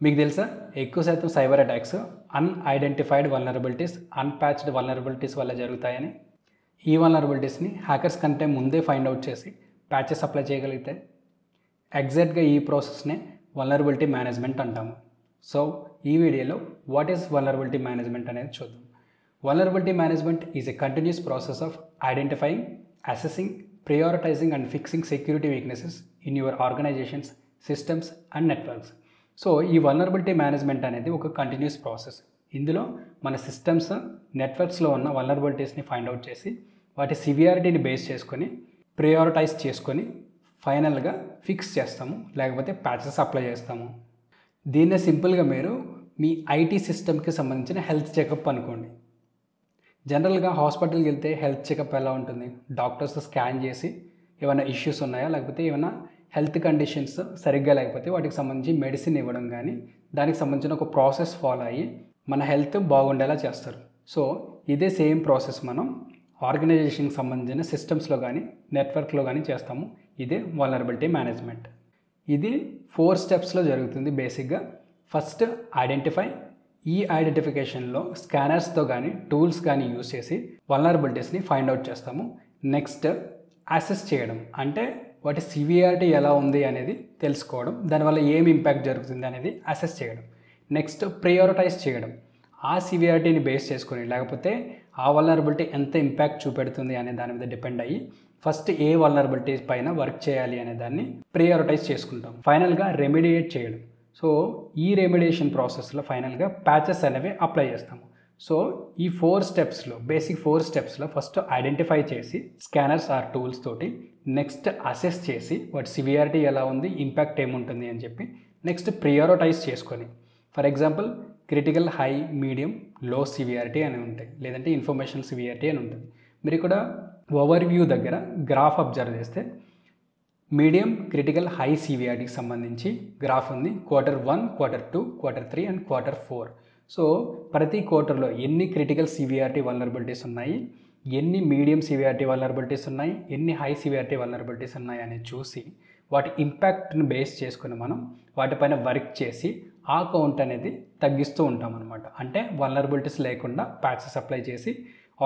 మీకు తెలుసా ఎక్కువ శాతం cyber attacks unidentified vulnerabilities, unpatched vulnerabilities వల్ల జరుగుతాయని. ఈ వల్నరబిలిటీస్ని హ్యాకర్స్ కంటే ముందే ఫైండ్ అవుట్ చేసి ప్యాచెస్ అప్లై చేయగలిగితే ఎగ్జాక్ట్గా ఈ ప్రాసెస్నే వల్నరబిలిటీ మేనేజ్మెంట్ అంటాము. సో ఈ వీడియోలో వాట్ ఈస్ వల్నరబిలిటీ మేనేజ్మెంట్ అనేది చూద్దాం. Vulnerability management is a continuous process of identifying, assessing, prioritizing and fixing security weaknesses in your organizations, systems and networks. So ఈ వల్నరబిలిటీ మేనేజ్మెంట్ అనేది ఒక కంటిన్యూస్ ప్రాసెస్. ఇందులో మన సిస్టమ్స్, నెట్వర్క్స్లో ఉన్న వల్నరబిలిటీస్ని ఫైండ్ అవుట్ చేసి వాటి సివియారిటీని బేస్ చేసుకొని ప్రియారిటైజ్ చేసుకొని ఫైనల్గా ఫిక్స్ చేస్తాము, లేకపోతే ప్యాచెస్ అప్లై చేస్తాము. దీన్నే సింపుల్గా మీరు మీ ఐటీ సిస్టమ్కి సంబంధించిన హెల్త్ చెకప్ అనుకోండి. జనరల్గా హాస్పిటల్కి వెళ్తే హెల్త్ చెకప్ ఎలా ఉంటుంది? డాక్టర్స్ స్కాన్ చేసి ఏమైనా ఇష్యూస్ ఉన్నాయా, లేకపోతే ఏమైనా హెల్త్ కండిషన్స్ సరిగ్గా లేకపోతే వాటికి సంబంధించి మెడిసిన్ ఇవ్వడం కానీ దానికి సంబంధించిన ఒక ప్రాసెస్ ఫాలో అయ్యి మన హెల్త్ బాగుండేలా చేస్తారు. సో ఇదే సేమ్ ప్రాసెస్ మనం ఆర్గనైజేషన్కి సంబంధించిన సిస్టమ్స్లో కానీ నెట్వర్క్లో కానీ చేస్తాము. ఇదే వల్నరబిలిటీ మేనేజ్మెంట్. ఇది 4 స్టెప్స్లో జరుగుతుంది బేసిక్గా. First identify. ఈ ఐడెంటిఫికేషన్లో స్కానర్స్తో కానీ టూల్స్ కానీ యూజ్ చేసి వల్నరబిలిటీస్ని ఫైండ్ అవుట్ చేస్తాము. నెక్స్ట్ అసెస్ చేయడం, అంటే వాటి సివియారిటీ ఎలా ఉంది అనేది తెలుసుకోవడం, దానివల్ల ఏం ఇంపాక్ట్ జరుగుతుంది అనేది అసెస్ చేయడం. నెక్స్ట్ ప్రియారిటైజ్ చేయడం, ఆ సివియారిటీని బేస్ చేసుకొని లేకపోతే ఆ వల్నరబిలిటీ ఎంత ఇంపాక్ట్ చూపెడుతుంది అనే దాని మీద డిపెండ్ అయ్యి ఫస్ట్ ఏ వల్నరబిలిటీ పైన వర్క్ చేయాలి అనే దాన్ని ప్రియారిటైజ్ చేసుకుంటాం. ఫైనల్గా రెమిడియేట్ చేయడం. సో ఈ రెమిడియేషన్ ప్రాసెస్లో ఫైనల్గా ప్యాచెస్ అనేవి అప్లై చేస్తాము. సో ఈ 4 స్టెప్స్లో, బేసిక్ 4 స్టెప్స్లో ఫస్ట్ ఐడెంటిఫై చేసి స్కానర్స్ ఆర్ టూల్స్ తోటి, నెక్స్ట్ అసెస్ చేసి వాటి సివియారిటీ ఎలా ఉంది, ఇంపాక్ట్ ఏముంటుంది అని చెప్పి, నెక్స్ట్ ప్రియారిటైజ్ చేసుకొని, for example critical, high, medium, లో సివియారిటీ అని ఉంటాయి, లేదంటే ఇన్ఫర్మేషన్ సివియారిటీ అని ఉంటుంది. మీరు ఇక్కడ ఓవర్వ్యూ దగ్గర గ్రాఫ్ అబ్జర్వ్ చేస్తే మీడియం, క్రిటికల్, హై సివియారిటీకి సంబంధించి గ్రాఫ్ ఉంది. Q1, Q2, Q3 and Q4. So ప్రతి క్వార్టర్లో ఎన్ని క్రిటికల్ సివియారిటీ వల్నరబిలిటీస్ ఉన్నాయి, ఎన్ని మీడియం సివియారిటీ వల్నరబిలిటీస్ ఉన్నాయి, ఎన్ని హై సివియారిటీ వల్నరబిలిటీస్ ఉన్నాయి అని చూసి వాటి ఇంపాక్ట్ని బేస్ చేసుకుని మనం వాటిపైన వర్క్ చేసి ఆ కౌంట్ అనేది తగ్గిస్తూ ఉంటాం అనమాట. అంటే వల్నరబిలిటీస్ లేకుండా ప్యాచెస్ అప్లై చేసి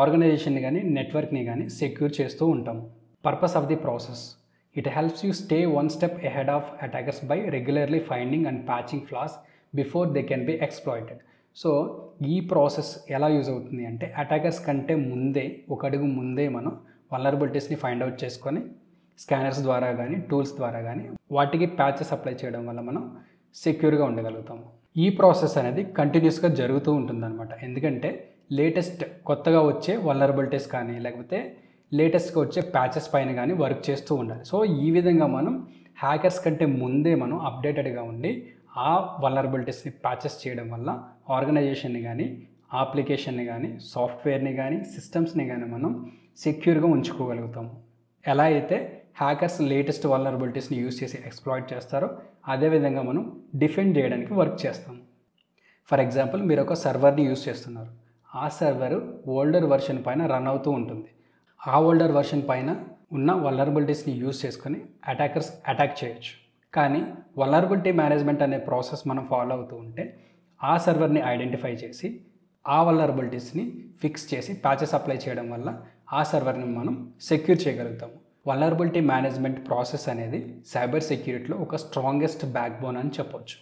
ఆర్గనైజేషన్ని కానీ నెట్వర్క్ని కానీ సెక్యూర్ చేస్తూ ఉంటాము. Purpose of the process: it helps you stay one step ahead of attackers by regularly finding and patching flaws before they can be exploited. So ఈ ప్రాసెస్ ఎలా యూజ్ అవుతుంది అంటే అటాకర్స్ కంటే ముందే, ఒక అడుగు ముందే మనం వల్నరబిలిటీస్ని ఫైండ్ అవుట్ చేసుకొని స్కానర్స్ ద్వారా కానీ టూల్స్ ద్వారా కానీ వాటికి ప్యాచెస్ అప్లై చేయడం వల్ల మనం సెక్యూర్గా ఉండగలుగుతాము. ఈ ప్రాసెస్ అనేది కంటిన్యూస్గా జరుగుతూ ఉంటుందన్నమాట. ఎందుకంటే లేటెస్ట్ కొత్తగా వచ్చే వల్నరబిలిటీస్ కానీ లేకపోతే లేటెస్ట్గా వచ్చే ప్యాచెస్ పైన కానీ వర్క్ చేస్తూ ఉండాలి. సో ఈ విధంగా మనం హ్యాకర్స్ కంటే ముందే మనం అప్డేటెడ్గా ఉండి ఆ వల్నరబిలిటీస్ని ప్యాచెస్ చేయడం వల్ల ఆర్గనైజేషన్ని కానీ అప్లికేషన్ని కానీ సాఫ్ట్వేర్ని కానీ సిస్టమ్స్ని కానీ మనం సెక్యూర్గా ఉంచుకోగలుగుతాము. ఎలా అయితే హ్యాకర్స్ లేటెస్ట్ వల్నరబిలిటీస్ని యూజ్ చేసి ఎక్స్ప్లాయిట్ చేస్తారో అదేవిధంగా మనం డిఫెండ్ చేయడానికి వర్క్ చేస్తాము. ఫర్ ఎగ్జాంపుల్ మీరు ఒక సర్వర్ని యూజ్ చేస్తున్నారు. ఆ సర్వర్ ఓల్డర్ వర్షన్ పైన రన్ అవుతూ ఉంటుంది. ఆ ఓల్డర్ వర్షన్ పైన ఉన్న వల్నరబిలిటీస్ని యూజ్ చేసుకొని అటాకర్స్ అటాక్ చేయొచ్చు. కానీ వల్నరబిలిటీ మేనేజ్మెంట్ అనే ప్రాసెస్ మనం ఫాలో అవుతూ ఉంటే ఆ సర్వర్ని ఐడెంటిఫై చేసి ఆ వల్నరబిలిటీస్ని ఫిక్స్ చేసి ప్యాచెస్ అప్లై చేయడం వల్ల ఆ సర్వర్ని మనం సెక్యూర్ చేయగలుగుతాము. వల్నరబిలిటీ మేనేజ్మెంట్ ప్రాసెస్ అనేది సైబర్ సెక్యూరిటీలో ఒక స్ట్రాంగెస్ట్ బ్యాక్ బోన్ అని చెప్పొచ్చు.